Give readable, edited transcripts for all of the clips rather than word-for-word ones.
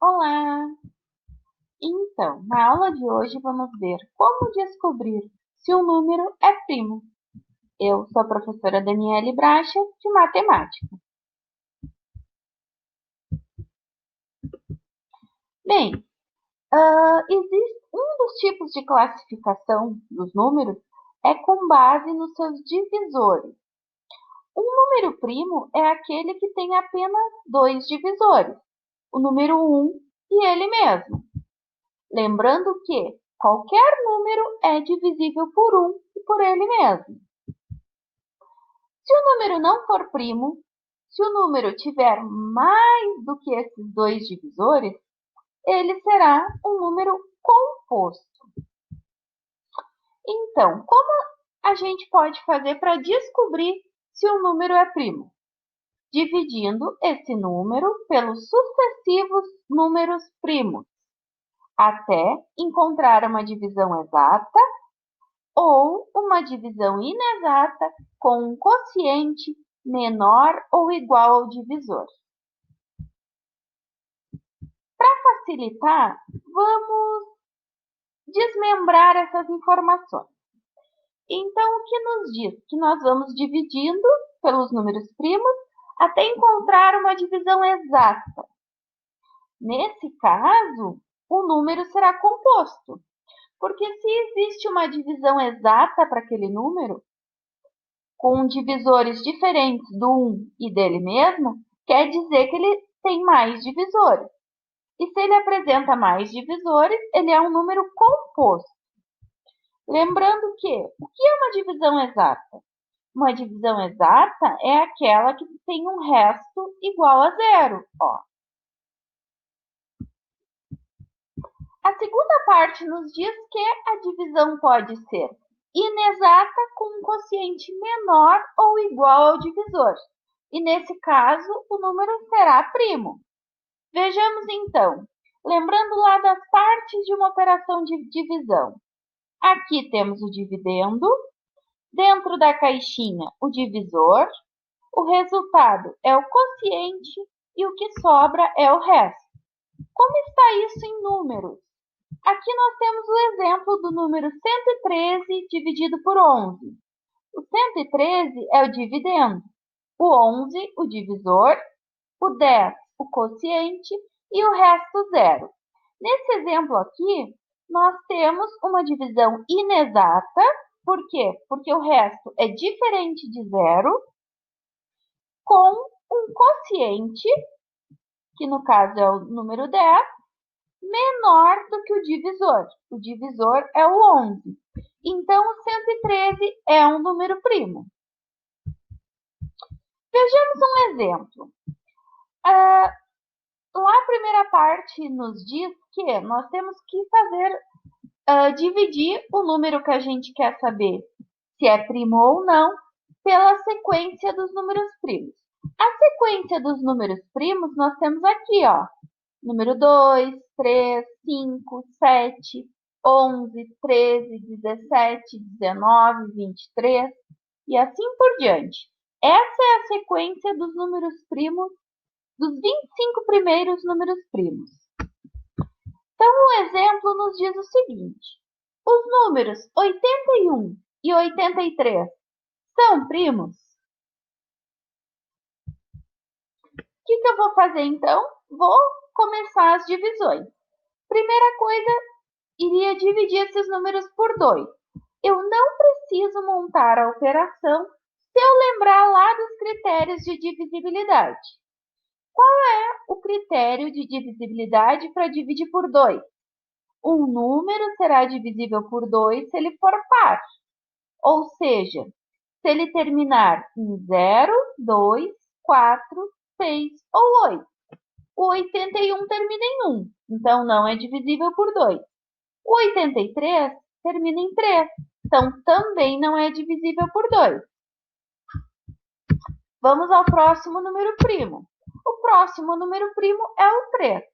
Olá! Então, na aula de hoje vamos ver como descobrir se um número é primo. Eu sou a professora Daniele Bracha, de Matemática. Bem, existe um dos tipos de classificação dos números é com base nos seus divisores. Um número primo é aquele que tem apenas dois divisores, o número 1 e ele mesmo. Lembrando que qualquer número é divisível por 1 e por ele mesmo. Se o número não for primo, se o número tiver mais do que esses dois divisores, ele será um número composto. Então, como a gente pode fazer para descobrir se o número é primo? Dividindo esse número pelos sucessivos números primos, até encontrar uma divisão exata ou uma divisão inexata com um quociente menor ou igual ao divisor. Para facilitar, vamos desmembrar essas informações. Então, o que nos diz? Que nós vamos dividindo pelos números primos até encontrar uma divisão exata. Nesse caso, o número será composto, porque se existe uma divisão exata para aquele número, com divisores diferentes do 1 e dele mesmo, quer dizer que ele tem mais divisores. E se ele apresenta mais divisores, ele é um número composto. Lembrando que, o que é uma divisão exata? Uma divisão exata é aquela que tem um resto igual a zero. Ó. A segunda parte nos diz que a divisão pode ser inexata com um quociente menor ou igual ao divisor. E nesse caso, o número será primo. Vejamos então, lembrando lá das partes de uma operação de divisão. Aqui temos o dividendo, dentro da caixinha o divisor, o resultado é o quociente e o que sobra é o resto. Como está isso em números? Aqui nós temos o exemplo do número 113 dividido por 11. O 113 é o dividendo, o 11 o divisor, o 10 o quociente e o resto zero. Nesse exemplo aqui, nós temos uma divisão inexata. Por quê? Porque o resto é diferente de zero, com um quociente, que no caso é o número 10, menor do que o divisor. O divisor é o 11. Então, o 113 é um número primo. Vejamos um exemplo. Lá a primeira parte nos diz que nós temos que dividir o número que a gente quer saber se é primo ou não pela sequência dos números primos. A sequência dos números primos nós temos aqui, ó. Número 2, 3, 5, 7, 11, 13, 17, 19, 23 e assim por diante. Essa é a sequência dos números primos, dos 25 primeiros números primos. Então, o exemplo nos diz o seguinte: os números 81 e 83 são primos? O que eu vou fazer então? Vou começar as divisões. Primeira coisa, iria dividir esses números por 2. Eu não preciso montar a operação se eu lembrar lá dos critérios de divisibilidade. Qual é o critério de divisibilidade para dividir por 2? Um número será divisível por 2 se ele for par. Ou seja, se ele terminar em 0, 2, 4, 6 ou 8. O 81 termina em 1, então não é divisível por 2. O 83 termina em 3, então também não é divisível por 2. Vamos ao próximo número primo. O próximo número primo é o 3.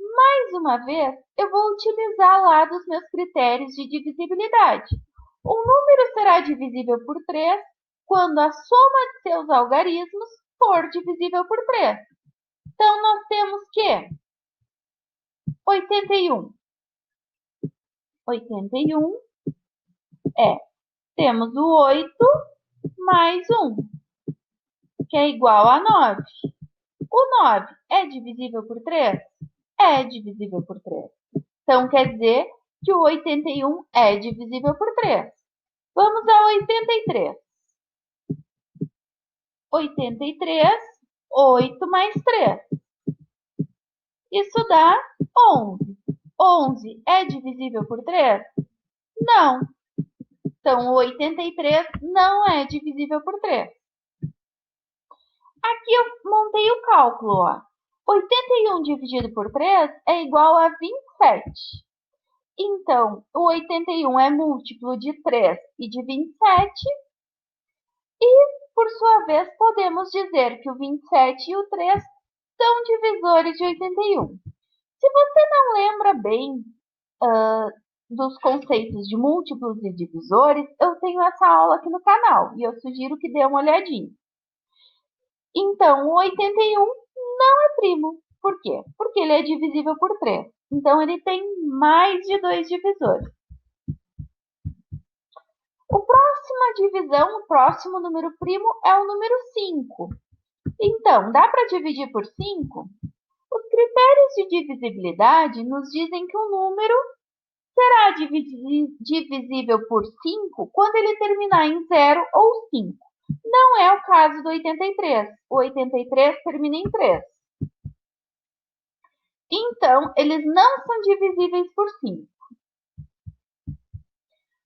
Mais uma vez, eu vou utilizar lá dos meus critérios de divisibilidade. Um número será divisível por 3 quando a soma de seus algarismos for divisível por 3. Então, nós temos que 81. 81 temos o 8 mais 1, que é igual a 9. O 9 é divisível por 3? É divisível por 3. Então, quer dizer que o 81 é divisível por 3. Vamos a 83. 83, 8 mais 3. Isso dá 11. 11 é divisível por 3? Não. Então, o 83 não é divisível por 3. Aqui eu montei o cálculo. Ó. 81 dividido por 3 é igual a 27. Então, o 81 é múltiplo de 3 e de 27. E, por sua vez, podemos dizer que o 27 e o 3 são divisores de 81. Se você não lembra bem dos conceitos de múltiplos e divisores, eu tenho essa aula aqui no canal e eu sugiro que dê uma olhadinha. Então, o 81 não é primo. Por quê? Porque ele é divisível por 3. Então, ele tem mais de 2 divisores. O próximo número primo é o número 5. Então, dá para dividir por 5? Os critérios de divisibilidade nos dizem que um número será divisível por 5 quando ele terminar em 0 ou 5. Não é o caso do 83. O 83 termina em 3. Então, eles não são divisíveis por 5.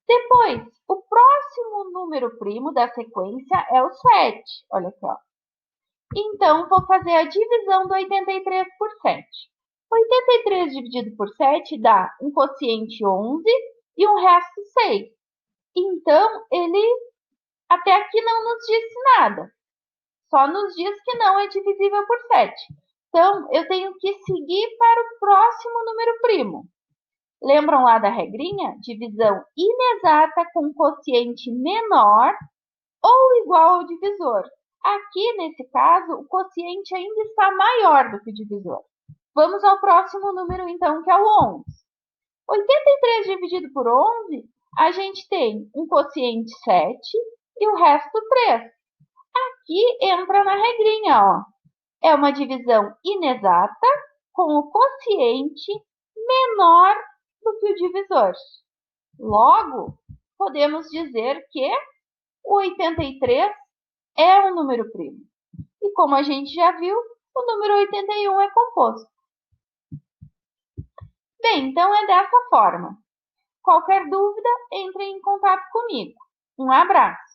Depois, o próximo número primo da sequência é o 7. Olha aqui, ó. Então, vou fazer a divisão do 83 por 7. 83 dividido por 7 dá um quociente 11 e um resto 6. Então, ele até aqui não nos disse nada. Só nos diz que não é divisível por 7. Então, eu tenho que seguir para o próximo número primo. Lembram lá da regrinha? Divisão inexata com quociente menor ou igual ao divisor. Aqui, nesse caso, o quociente ainda está maior do que o divisor. Vamos ao próximo número, então, que é o 11. 83 dividido por 11, a gente tem um quociente 7 e o resto 3. Aqui entra na regrinha, ó. É uma divisão inexata com o quociente menor do que o divisor. Logo, podemos dizer que o 83 é um número primo. E como a gente já viu, o número 81 é composto. Bem, então é dessa forma. Qualquer dúvida, entre em contato comigo. Um abraço!